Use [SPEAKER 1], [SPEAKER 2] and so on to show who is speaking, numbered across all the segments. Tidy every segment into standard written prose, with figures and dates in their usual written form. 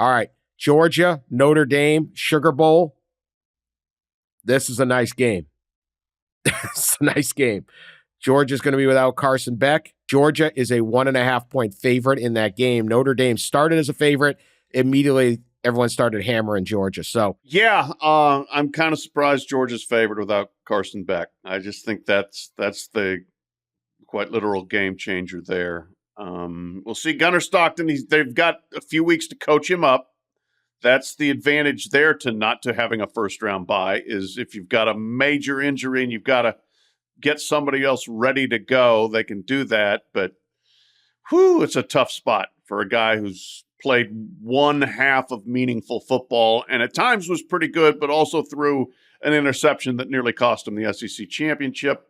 [SPEAKER 1] All right. Georgia, Notre Dame, Sugar Bowl. This is a nice game. It's a nice game. Georgia's going to be without Carson Beck. Georgia is a 1.5-point favorite in that game. Notre Dame started as a favorite. Immediately, everyone started hammering Georgia. So,
[SPEAKER 2] yeah, I'm kind of surprised Georgia's favored without Carson Beck. I just think that's the quite literal game changer there. We'll see. Gunnar Stockton, they've got a few weeks to coach him up. That's the advantage there to not to having a first-round bye, is if you've got a major injury and you've got to get somebody else ready to go, they can do that. But, it's a tough spot for a guy who's played one half of meaningful football and at times was pretty good, but also threw an interception that nearly cost him the SEC championship.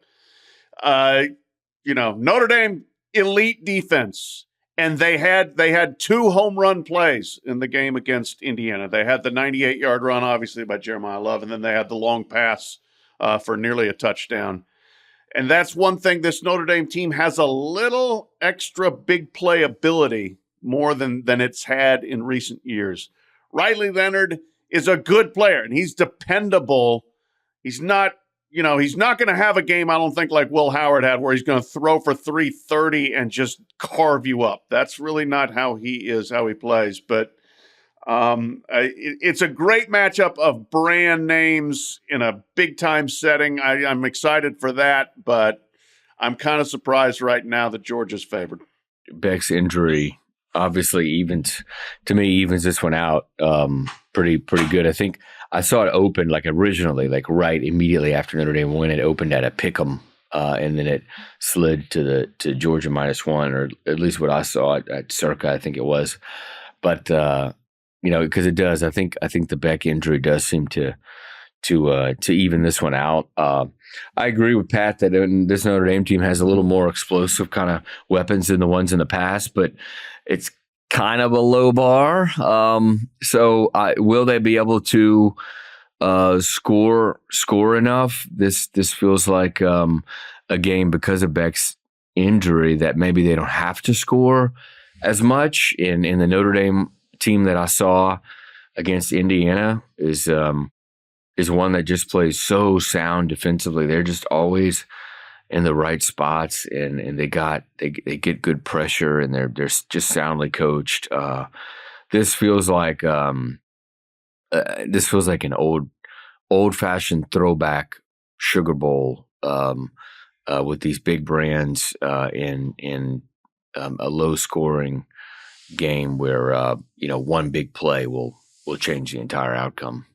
[SPEAKER 2] Notre Dame, elite defense. And they had 2 home run plays in the game against Indiana. They had the 98-yard run, obviously, by Jeremiah Love, and then they had the long pass for nearly a touchdown. And that's one thing. This Notre Dame team has a little extra big play ability more than it's had in recent years. Riley Leonard is a good player, and he's dependable. He's not going to have a game, I don't think, like Will Howard had, where he's going to throw for 330 and just carve you up. That's really not how he plays. But it's a great matchup of brand names in a big-time setting. I'm excited for that, but I'm kind of surprised right now that Georgia's favored.
[SPEAKER 3] Beck's injury obviously evens this one out pretty good. I think I saw it open originally, right immediately after Notre Dame win. It opened at a pick'em, and then it slid to Georgia -1, or at least what I saw at Circa, I think it was. But because it does, I think the Beck injury does seem to even this one out. I agree with Pat that this Notre Dame team has a little more explosive kind of weapons than the ones in the past, but it's kind of a low bar. So will they be able to score enough? This feels like a game because of Beck's injury that maybe they don't have to score as much. In the Notre Dame team that I saw against Indiana is one that just plays so sound defensively. They're just always in the right spots, and they get good pressure, and they're just soundly coached. This feels like an old-fashioned throwback Sugar Bowl with these big brands in a low-scoring game where one big play will change the entire outcome.